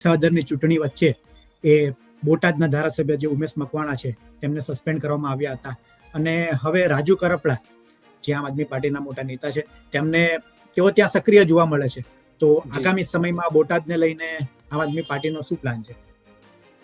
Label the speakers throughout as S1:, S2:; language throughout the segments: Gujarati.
S1: વિસાવદરની ચૂંટણી વચ્ચે એ બોટાદના ધારાસભ્ય જે ઉમેશ મકવાણા છે તેમને સસ્પેન્ડ કરવામાં આવ્યા હતા અને હવે રાજુ કરપડા જે આમ આદમી પાર્ટીના મોટા નેતા છે તેઓ ત્યાં સક્રિય જોવા મળે છે. તો આગામી સમયમાં બોટાદને લઈને આમ આદમી પાર્ટીનો શું પ્લાન છે?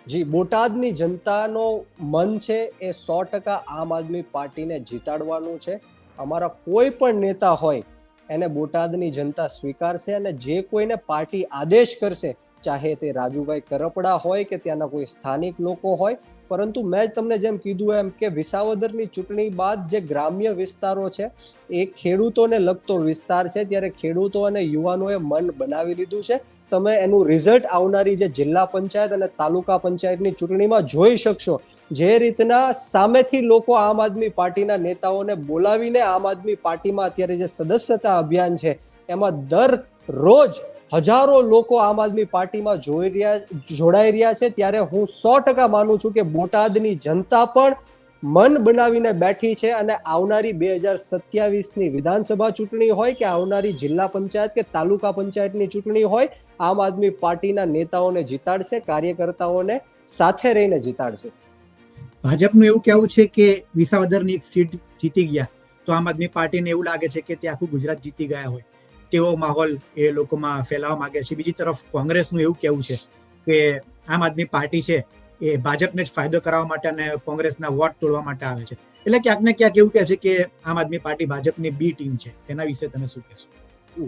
S2: જી, બોટાદની જનતાનો મન છે એ 100% આમ આદમી પાર્ટીને જીતાડવાનું છે. અમારા કોઈ પણ નેતા હોય એને બોટાદની જનતા સ્વીકારશે અને જે કોઈને પાર્ટી આદેશ કરશે, ચાહે તે રાજુભાઈ કરપડા હોય કે ત્યાંના કોઈ સ્થાનિક લોકો હોય. પરંતુ મેં તમને જેમ કીધું એમ કે વિસાવદરની ચૂંટણી બાદ જે ગ્રામ્ય વિસ્તારો છે એ ખેડૂતોને લગતો વિસ્તાર છે, ત્યારે ખેડૂતો અને યુવાનોએ મન બનાવી લીધું છે. તમે એનું રિઝલ્ટ આવનારી જે જિલ્લા પંચાયત અને તાલુકા પંચાયતની ચૂંટણીમાં જોઈ શકશો. જે રીતના સામેથી લોકો આમ આદમી પાર્ટીના નેતાઓને બોલાવીને આમ આદમી પાર્ટીમાં અત્યારે જે સદસ્યતા અભિયાન છે એમાં દરરોજ હજારો લોકો આમ આદમી પાર્ટીમાં જોડાઈ રહ્યા છે. ત્યારે હું 100% માનું છું કે બોટાદની જનતા પણ મન બનાવીને બેઠી છે અને આવનારી 2027ની વિધાનસભા ચૂંટણી હોય કે આવનારી જિલ્લા પંચાયત કે તાલુકા પંચાયતની ચૂંટણી હોય, આમ આદમી પાર્ટીના નેતાઓને જીતાડશે, કાર્યકર્તાઓને સાથે રહીને જીતાડશે.
S1: ભાજપનું એવું કહેવું છે કે વિસાવદરની એક સીટ જીતી ગયા તો આમ આદમી પાર્ટીને એવું લાગે છે કે તે આખું ગુજરાત જીતી ગયા હોય તેવો માહોલ એ લોકોમાં ફેલાવવા માંગે છે. બીજી તરફ કોંગ્રેસનું એવું કહેવું છે કે આમ આદમી પાર્ટી છે એ ભાજપને જ ફાયદો કરાવવા માટે અને કોંગ્રેસના વોટ તોડવા માટે આવે છે. એટલે ક્યાંક ને ક્યાંક એવું કહે છે કે આમ આદમી પાર્ટી ભાજપની બી ટીમ છે. તેના વિશે તમે શું કહેશો?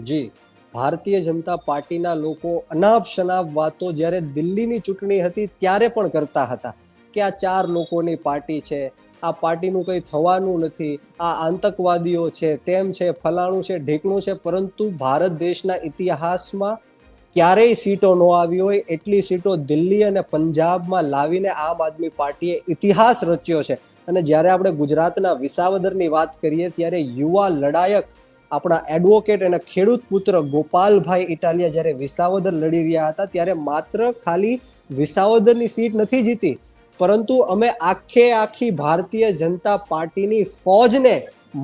S2: જી, ભારતીય જનતા પાર્ટીના લોકો અનાપ શનાપ વાતો જ્યારે દિલ્હીની ચૂંટણી હતી ત્યારે પણ કરતા હતા કે આ 4 લોકોની પાર્ટી છે, આ પાર્ટીનું કંઈ થવાનું નથી, આ આતંકવાદીઓ છે, તેમ છે, ફલાણું છે, ઢીકણું છે. પરંતુ ભારત દેશના ઇતિહાસમાં ક્યારેય સીટો ન આવી હોય એટલી સીટો દિલ્હી અને પંજાબમાં લાવીને આમ આદમી પાર્ટીએ ઇતિહાસ રચ્યો છે. અને જ્યારે આપણે ગુજરાતના વિસાવદરની વાત કરીએ ત્યારે યુવા લડાયક આપણા એડવોકેટ અને ખેડૂત પુત્ર ગોપાલભાઈ ઇટાલિયા જ્યારે વિસાવદર લડી રહ્યા હતા ત્યારે માત્ર ખાલી વિસાવદરની સીટ નથી જીતી, પરંતુ અમે આખી ભારતીય જનતા પાર્ટીની ફોજને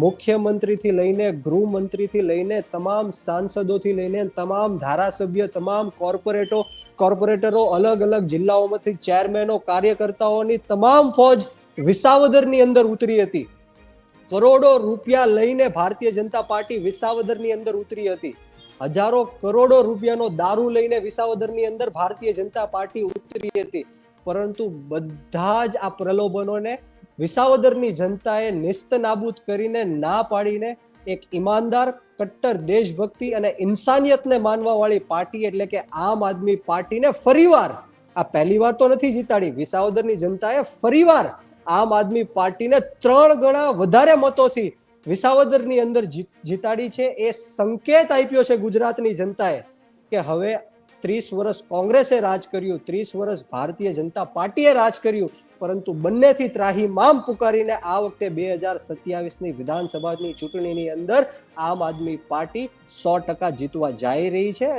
S2: મુખ્યમંત્રીથી લઈને ગૃહમંત્રીથી લઈને તમામ સાંસદોથી લઈને તમામ ધારાસભ્ય, તમામ કોર્પોરેટરો, અલગ અલગ જિલ્લાઓમાંથી ચેરમેનો, કાર્યકર્તાઓની તમામ ફોજ વિસાવદરની અંદર ઉતરી હતી. કરોડો રૂપિયા લઈને ભારતીય જનતા પાર્ટી વિસાવદરની અંદર ઉતરી હતી. હજારો કરોડો રૂપિયાનો દારૂ લઈને વિસાવદરની અંદર ભારતીય જનતા પાર્ટી ઉતરી હતી. પરંતુ બધા જ આ પ્રલોભનોને વિસાવદરની જનતાએ નિસ્તનાબૂદ કરીને ના પાડીને એક ઈમાનદાર, કટ્ટર દેશભક્તિ અને ઇન્સાનિયતને માનવા વાળી પાર્ટી એટલે કે આમ આદમી પાર્ટીને ફરીવાર, આ પહેલી વાર તો નથી જીતાડી, વિસાવદરની જનતાએ ફરીવાર આમ આદમી પાર્ટીને 3 ગણા વધારે મતોથી વિસાવદરની અંદર જીતાડી છે. એ સંકેત આપ્યો છે ગુજરાતની જનતાએ કે હવે 30 વર્ષ કોંગ્રેસે રાજ કર્યું, 30 વર્ષ ભારતીય જનતા પાર્ટીએ રાજ કર્યું, પરંતુ બંનેથી ત્રાહિમામ પુકારીને આ વખતે 2027ની વિધાનસભાની ચૂંટણીની અંદર આમ આદમી પાર્ટી 100% જીતવા જઈ રહી છે.